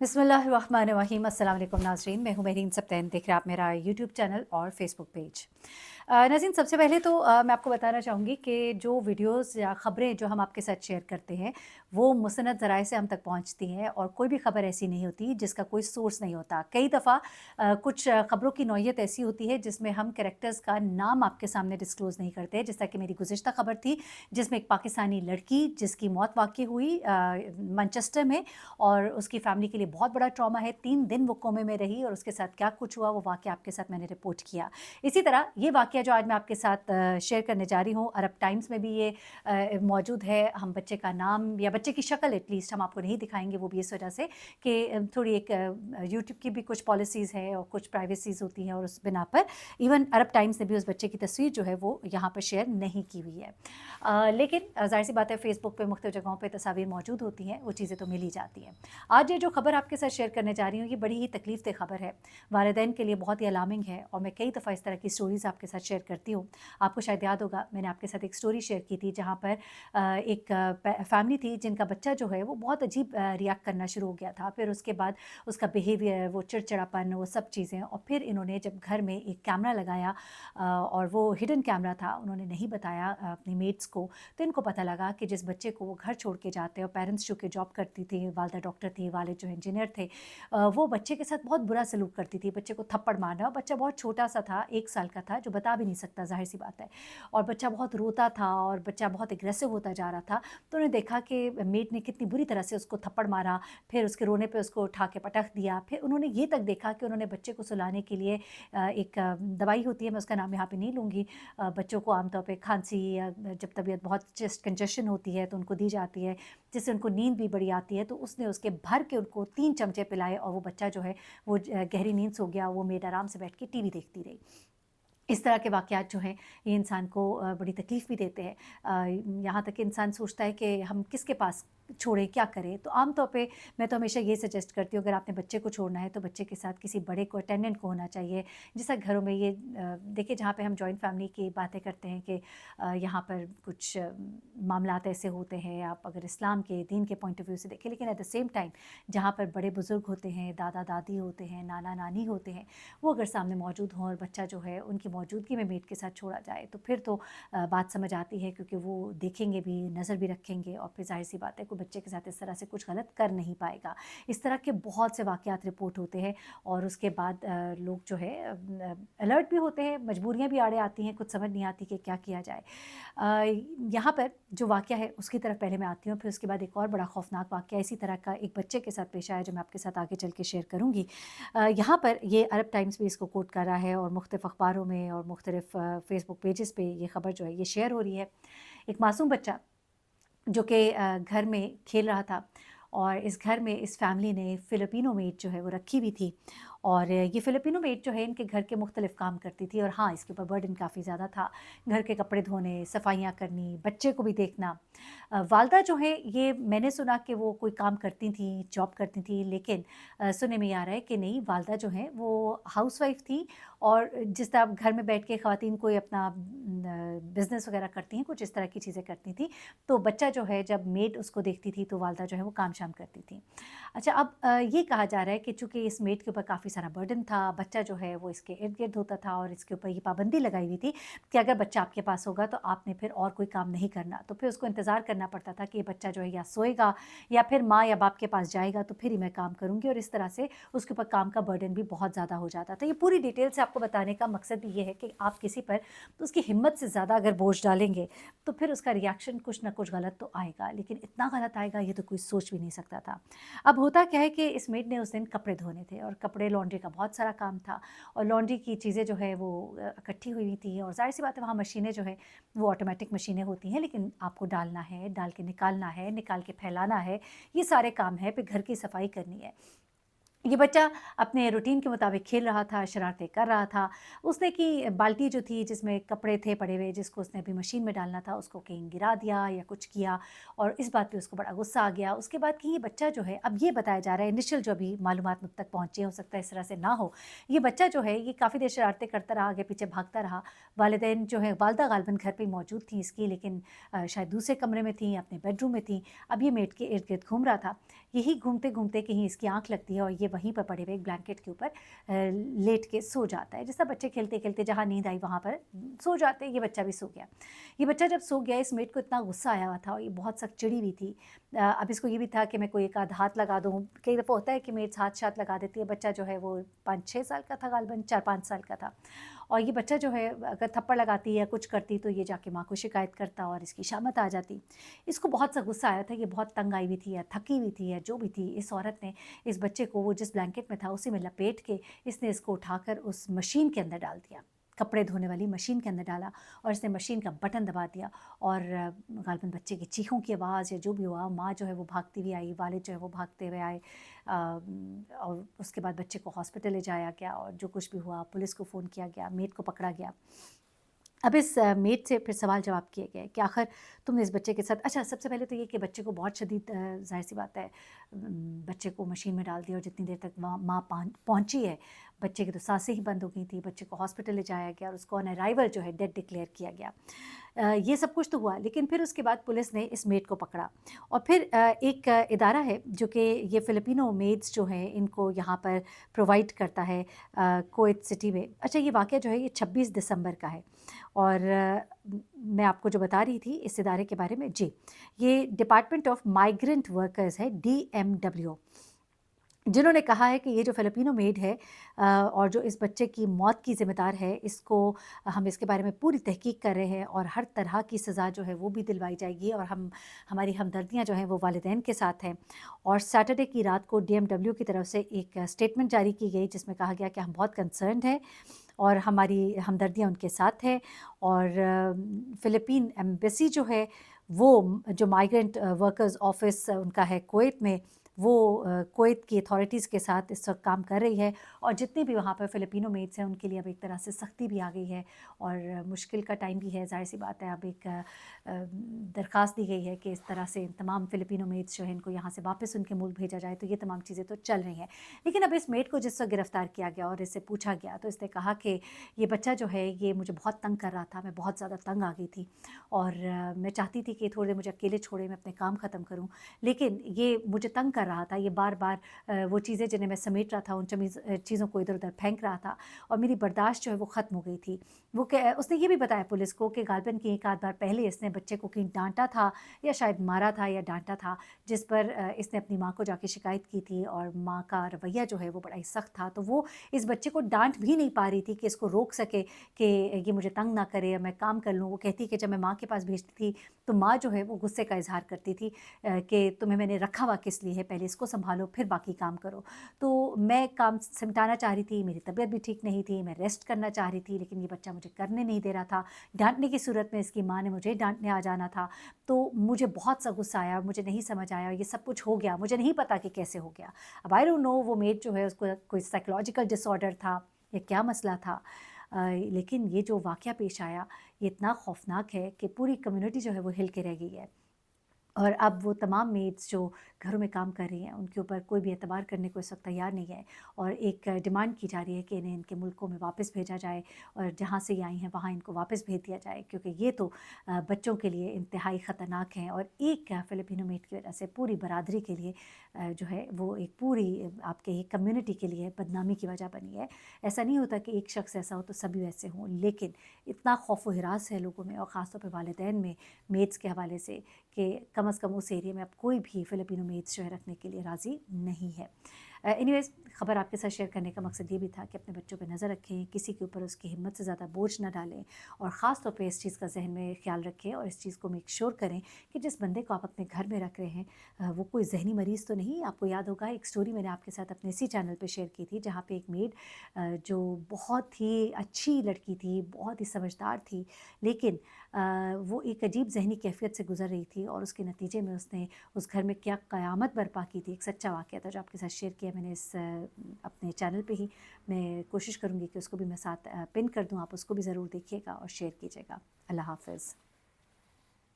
बिस्मिल्लाहिर्रहमानिर्रहीम। अस्सलाम वालेकुम नाज़रीन, मैं हूँ मेरीन सब्तैन। देख रहे हैं आप मेरा यूट्यूब चैनल और फेसबुक पेज। नाज़रीन, सबसे पहले तो मैं आपको बताना चाहूँगी कि जो वीडियोज़ या ख़बरें जो हम आपके साथ शेयर करते हैं वो मुसनद ज़राए से हम तक पहुँचती हैं, और कोई भी ख़बर ऐसी नहीं होती जिसका कोई सोर्स नहीं होता। कई दफ़ा कुछ ख़बरों की नौइयत ऐसी होती है जिसमें हम कैरेक्टर्स का नाम आपके सामने डिस्क्लोज़ नहीं करते, जैसा कि मेरी गुज़िश्ता ख़बर थी जिसमें एक पाकिस्तानी लड़की जिसकी मौत वाक़ई हुई मैनचेस्टर में, और उसकी फ़ैमिली के लिए बहुत बड़ा ट्रॉमा है। 3 दिन वो कोमे में रही और उसके साथ क्या कुछ हुआ वो वाक़या आपके साथ मैंने रिपोर्ट किया। इसी तरह ये वाक़या जो आज मैं आपके साथ शेयर करने जा रही हूँ, अरब टाइम्स में भी ये मौजूद है। हम बच्चे का नाम या बच्चे की शक्ल एटलीस्ट हम आपको नहीं दिखाएँगे, वो भी इस वजह से कि थोड़ी एक यूट्यूब की भी कुछ पॉलिसीज़ हैं और कुछ प्राइवेसीज़ होती हैं, और उस बिना पर इवन अरब टाइम्स ने भी उस बच्चे की तस्वीर जो है वो यहाँ पर शेयर नहीं की हुई है। लेकिन ज़ाहिर-सी बात है, फ़ेसबुक पे मुख्तलिफ़ जगहों पे तस्वीर मौजूद होती हैं, वो चीज़ें तो मिल ही जाती हैं। आज ये जो खबर आपके साथ शेयर करने जा रही हूँ, ये बड़ी ही तकलीफ़ दे खबर है। वालिदैन के लिए बहुत ही अलार्मिंग है, और मैं कई दफ़ा इस तरह की स्टोरीज़ आपके साथ शेयर करती हूँ। आपको शायद याद होगा, मैंने आपके साथ एक स्टोरी शेयर की थी जहाँ पर एक फैमिली थी जिनका बच्चा जो है वो बहुत अजीब रिएक्ट करना शुरू हो गया था। फिर उसके बाद उसका बिहेवियर, वो चिड़चिड़ापन, वो सब चीज़ें, और फिर इन्होंने जब घर में एक कैमरा लगाया और वो हिडन कैमरा था, उन्होंने नहीं बताया अपनी मेट्स को, तो इनको पता लगा कि जिस बच्चे को वो घर छोड़ के जाते हैं, और पेरेंट्स जो कि जॉब करती थी, वालिदा डॉक्टर थी, वालिद जो इंजीनियर थे, वो बच्चे के साथ बहुत बुरा सलूक करती थी, बच्चे को थप्पड़ मारना। और बच्चा बहुत छोटा-सा था, 1 साल का था, जो बता भी नहीं सकता, ज़ाहिर-सी बात है। और बच्चा बहुत रोता था और बच्चा बहुत एग्रेसिव होता जा रहा था। तो उन्होंने देखा कि मेट ने कितनी बुरी तरह से उसको थप्पड़ मारा, फिर उसके रोने पे उसको उठा के पटक दिया। फिर उन्होंने ये तक देखा कि उन्होंने बच्चे को सुलाने के लिए एक दवाई होती है, मैं उसका नाम यहाँ पे नहीं लूँगी, बच्चों को आमतौर पे खांसी या जब तबीयत बहुत चेस्ट कंजेशन होती है तो उनको दी जाती है, जिससे उनको नींद भी बड़ी आती है। तो उसने उसके भर के उनको 3 चमचे पिलाए, और वो बच्चा जो है वो गहरी नींद सो गया। वो मेड आराम से बैठ के टीवी देखती रही। इस तरह के वाक़यात जो हैं ये इंसान को बड़ी तकलीफ़ भी देते हैं। यहाँ तक कि इंसान सोचता है कि हम किसके पास छोड़ें, क्या करें? तो आम तौर पे मैं तो हमेशा ये सजेस्ट करती हूँ, अगर आपने बच्चे को छोड़ना है तो बच्चे के साथ किसी बड़े को, अटेंडेंट को होना चाहिए। जैसा घरों में ये देखिए, जहाँ पे हम जॉइंट फ़ैमिली की बातें करते हैं कि यहाँ पर कुछ मामलात ऐसे होते हैं, आप अगर इस्लाम के, दीन के पॉइंट ऑफ व्यू से देखें, लेकिन एट द सेम टाइम जहाँ पर बड़े बुज़ुर्ग होते हैं, दादा-दादी होते हैं, नाना-नानी होते हैं, वो अगर सामने मौजूद हों और बच्चा जो है उनकी मौजूदगी में मेट के साथ छोड़ा जाए, तो फिर तो बात समझ आती है, क्योंकि वो देखेंगे भी, नज़र भी रखेंगे, और फिर ज़ाहिर-सी बात है कोई बच्चे के साथ इस तरह से कुछ गलत कर नहीं पाएगा। इस तरह के बहुत से वाक़यात रिपोर्ट होते हैं, और उसके बाद लोग जो है अलर्ट भी होते हैं, मजबूरियाँ भी आड़े आती हैं, कुछ समझ नहीं आती कि क्या किया जाए। यहाँ पर जो वाक़या है उसकी तरफ पहले मैं आती हूँ, फिर उसके बाद एक और बड़ा ख़ौफ़नाक वाक़या इसी तरह का एक बच्चे के साथ पेश आया, जो मैं आपके साथ आगे चल के शेयर करूँगी। यहाँ पर ये अरब टाइम्स भी इसको कोट कर रहा है, और मुख्तलिफ़ अखबारों में और मुख्तलिफ़ फ़ेसबुक पेजेस पे ये ख़बर जो है ये शेयर हो रही है। एक मासूम बच्चा जो कि घर में खेल रहा था, और इस घर में इस फैमिली ने फ़िलिपिनो मेड जो है वो रखी हुई थी, और ये फ़िलिपिनो मेड जो है इनके घर के मुख्तलिफ़ काम करती थी, और हाँ, इसके ऊपर बर्डन काफ़ी ज़्यादा था। घर के कपड़े धोने, सफाइयाँ करनी, बच्चे को भी देखना। वालिदा जो है, ये मैंने सुना कि वो कोई काम करती थीं, जॉब करती थीं, लेकिन सुनने में ये आ रहा है कि नहीं, वालिदा जो हैं वो हाउसवाइफ़ थी, और जिस तरह घर में बैठ के ख़वातीन कोई अपना बिज़नेस वग़ैरह करती हैं, कुछ इस तरह की चीज़ें करती थीं। तो बच्चा जो है, जब मेड उसको देखती थी तो वालिदा जो है वो काम-शाम करती थीं। अच्छा, अब ये कहा जा रहा है कि चूँकि इस मेड के ऊपर काफ़ी सारा बर्डन था, बच्चा जो है वो इसके इर्द-गिर्द होता था, और इसके ऊपर ये पाबंदी लगाई हुई थी कि अगर बच्चा आपके पास होगा तो आपने फिर और कोई काम नहीं करना। तो फिर उसको इंतज़ार करना पड़ता था कि ये बच्चा जो है या सोएगा, या फिर माँ या बाप के पास जाएगा, तो फिर ही मैं काम करूँगी, और इस तरह से उसके ऊपर काम का बर्डन भी बहुत ज़्यादा हो जाता था। ये पूरी डिटेल से आपको बताने का मकसद भी ये है कि आप किसी पर तो उसकी हिम्मत से ज़्यादा अगर बोझ डालेंगे, तो फिर उसका रिएक्शन कुछ ना कुछ गलत तो आएगा, लेकिन इतना गलत आएगा ये तो कोई सोच भी नहीं सकता था। अब होता क्या है कि इस मेड ने उस दिन कपड़े धोने थे, और कपड़े लॉन्ड्री का बहुत सारा काम था, और लॉन्ड्री की चीज़ें जो है वो इकट्ठी हुई थी, और ज़ाहिर सी बात है वहाँ मशीनें जो है वो ऑटोमेटिक मशीनें होती हैं, लेकिन आपको डालना है, डाल के निकालना है, निकाल के फैलाना है, ये सारे काम है, फिर घर की सफाई करनी है। ये बच्चा अपने रूटीन के मुताबिक खेल रहा था, शरारतें कर रहा था। उसने कि बाल्टी जो थी जिसमें कपड़े थे पड़े हुए, जिसको उसने अभी मशीन में डालना था, उसको कहीं गिरा दिया या कुछ किया, और इस बात पे उसको बड़ा गुस्सा आ गया। उसके बाद कि ये बच्चा जो है, अब ये बताया जा रहा है, इनिशियल जो अभी मालूमात मुझ तक पहुँची हैं, हो सकता है इस तरह से ना हो। ये बच्चा जो है ये काफ़ी देर शरारतें करता रहा, आगे-पीछे भागता रहा। वालिदैन जो है, वालिदा ग़ालिबन घर पे ही मौजूद थी इसकी, लेकिन शायद दूसरे कमरे में थीं, अपने बेडरूम में थीं। अब ये मेड के इर्द-गिर्द घूम रहा था। यही घूमते-घूमते कहीं इसकी आँख लगती है और ये वहीं पर पड़े हुए एक ब्लैंकेट के ऊपर लेट के सो जाता है। जैसा बच्चे खेलते-खेलते जहाँ नींद आई वहाँ पर सो जाते हैं, ये बच्चा भी सो गया। ये बच्चा जब सो गया, इस मेड को इतना गुस्सा आया हुआ था और ये बहुत सख्त चिढ़ी हुई थी। अब इसको ये भी था कि मैं कोई एक आध हाथ लगा दूँ। कई दफ़ा होता है कि मेड्स हाथ-शाथ लगा देती है। बच्चा जो है वो 5-6 साल का था गालिबन, 4-5 साल का था। और ये बच्चा जो है अगर थप्पड़ लगाती या कुछ करती तो ये जाके माँ को शिकायत करता और इसकी शामत आ जाती। इसको बहुत सा गुस्सा आया था, ये बहुत तंग आई हुई थी या थकी हुई थी या जो भी थी। इस औरत ने इस बच्चे को वो जिस ब्लैंकेट में था उसी में लपेट के इसने इसको उठाकर उस मशीन के अंदर डाल दिया, कपड़े धोने वाली मशीन के अंदर डाला और इसने मशीन का बटन दबा दिया। और गालिबन बच्चे की चीखों की आवाज़ या जो भी हुआ, माँ जो है वो भागती हुई आई, वालिद जो है वो भागते हुए आए। और उसके बाद बच्चे को हॉस्पिटल ले जाया गया और जो कुछ भी हुआ पुलिस को फ़ोन किया गया, मेड को पकड़ा गया। अब इस मेड से फिर सवाल जवाब किए गए कि आखिर तुमने इस बच्चे के साथ, अच्छा सबसे पहले तो ये कि बच्चे को बहुत शदीद ज़ाहिर सी बात है, बच्चे को मशीन में डाल दिया और जितनी देर तक वहाँ माँ पहुँची है, बच्चे की तो सांसें ही बंद हो गई थी। बच्चे को हॉस्पिटल ले जाया गया और उसको ऑन अराइवल जो है डेड डिक्लेयर किया गया। ये सब कुछ तो हुआ, लेकिन फिर उसके बाद पुलिस ने इस मेड को पकड़ा और फिर एक इदारा है जो कि ये फ़िलिपिनो मेड्स जो हैं इनको यहाँ पर प्रोवाइड करता है कुवैत सिटी में। अच्छा, ये वाक़या जो है ये 26 दिसंबर का है और मैं आपको जो बता रही थी इस इदारे के बारे में, जी, ये डिपार्टमेंट ऑफ माइग्रेंट वर्कर्स है, DMW, जिन्होंने कहा है कि ये जो फ़िलिपिनो मेड है और जो इस बच्चे की मौत की ज़िम्मेदार है, इसको हम इसके बारे में पूरी तहकीक कर रहे हैं और हर तरह की सज़ा जो है वो भी दिलवाई जाएगी और हमारी हमदर्दियाँ जो हैं वो वालिदैन के साथ हैं। और सैटरडे की रात को DMW की तरफ से एक स्टेटमेंट जारी की गई जिसमें कहा गया कि हम बहुत कंसर्न्ड हैं और हमारी हमदर्दियाँ उनके साथ हैं। और फ़िलिपीन एम्बेसी जो है वो जो माइग्रेंट वर्कर्स ऑफिस उनका है कुवैत में, वो कुवैत की अथॉरिटीज़ के साथ इस वक्त काम कर रही है और जितनी भी वहाँ पर फ़िलिपिनो मेड्स हैं उनके लिए अब एक तरह से सख्ती भी आ गई है और मुश्किल का टाइम भी है। ज़ाहिर सी बात है, अब एक दरख्वास्त दी गई है कि इस तरह से तमाम फ़िलिपिनो मेड्स जो हैं इनको यहाँ से वापस उनके मुल्क भेजा जाए, तो ये तमाम चीज़ें तो चल रही हैं। लेकिन अब इस मेड को जिस वक्त गिरफ़्तार किया गया और इससे पूछा गया तो इसने कहा कि ये बच्चा जो है ये मुझे बहुत तंग कर रहा था, मैं बहुत ज़्यादा तंग आ गई थी और मैं चाहती थी कि थोड़ी देर मुझे अकेले छोड़े, मैं अपने काम ख़त्म करूँ, लेकिन ये मुझे तंग कर रहा था। ये बार-बार वो चीज़ें जिन्हें मैं समेट रहा था उन चीज़ों को इधर-उधर फेंक रहा था और मेरी बर्दाश्त जो है वो ख़त्म हो गई थी। उसने ये भी बताया पुलिस को कि गालिबन की एक आध बार पहले इसने बच्चे को कहीं डाँटा था या शायद मारा था या डाँटा था, जिस पर इसने अपनी माँ को जाके शिकायत की थी और माँ का रवैया जो है वो बड़ा ही सख्त था। तो वो इस बच्चे को डाँट भी नहीं पा रही थी कि इसको रोक सके कि ये मुझे तंग ना करे या मैं काम कर लूँ। वो कहती कि जब मैं माँ के पास भेजती थी तो माँ जो है वो गुस्से का इज़हार करती थी कि तुम्हें मैंने रखा हुआ किस लिए है, पहले इसको सँभालो फिर बाकी काम करो। तो मैं काम सिमटाना चाह रही थी, मेरी तबीयत भी ठीक नहीं थी, मैं रेस्ट करना चाह रही थी, लेकिन ये बच्चा मुझे करने नहीं दे रहा था। डाँटने की सूरत में इसकी माँ ने मुझे डाँटने आ जाना था। तो मुझे बहुत सा गुस्सा आया, मुझे नहीं समझ आया और ये सब कुछ हो गया, मुझे नहीं पता कि कैसे हो गया। अब आई डोंट नो वो मेड जो है उसको कोई साइकोलॉजिकल डिसऑर्डर था या क्या मसला था। लेकिन ये जो वाक़या पेश आया ये इतना खौफ़नाक है कि पूरी कम्युनिटी जो है वो हिल के रह गई है। और अब वो तमाम मेड्स जो घरों में काम कर रही हैं उनके ऊपर कोई भी एतबार करने को इस वक्त तैयार नहीं है और एक डिमांड की जा रही है कि इन्हें इनके मुल्कों में वापस भेजा जाए और जहाँ से ये आई हैं वहाँ इनको वापस भेज दिया जाए, क्योंकि ये तो बच्चों के लिए इंतहाई ख़तरनाक हैं और एक फ़िलिपिनो मेड की वजह से पूरी बरादरी के लिए जो है वो एक पूरी आपके एक कम्युनिटी के लिए बदनामी की वजह बनी है। ऐसा नहीं होता कि एक शख्स ऐसा हो तो सभी वैसे हों, लेकिन इतना खौफ व हिरास है लोगों में और ख़ास तौर पर वालिदैन में मेड्स के हवाले से कि कम से कम उस एरिया में अब कोई भी फ़िलिपिनो मेड्स जो है रखने के लिए राज़ी नहीं है। एनीवेज़, ख़बर आपके साथ शेयर करने का मकसद ये भी था कि अपने बच्चों पे नज़र रखें, किसी के ऊपर उसकी हिम्मत से ज़्यादा बोझ ना डालें और ख़ास तौर पे इस चीज़ का ज़हन में ख़्याल रखें और इस चीज़ को मेक श्योर करें कि जिस बंदे को आप अपने घर में रख रहे हैं वो कोई ज़हनी मरीज़ तो नहीं। आपको याद होगा एक स्टोरी मैंने आपके साथ अपने इसी चैनल पे शेयर की थी जहाँ पे एक मेड जो बहुत ही अच्छी लड़की थी, बहुत ही समझदार थी, लेकिन वो एक अजीब ज़हनी कैफ़ियत से गुज़र रही थी और उसके नतीजे में उसने उस घर में क्या क़यामत बर्पा की थी। एक सच्चा वाक़या था जो आपके साथ शेयर किया मैंने इस अपने चैनल पे ही। मैं कोशिश करूँगी कि उसको भी मैं साथ पिन कर दूँ, आप उसको भी ज़रूर देखिएगा और शेयर कीजिएगा। अल्लाह हाफ़िज़।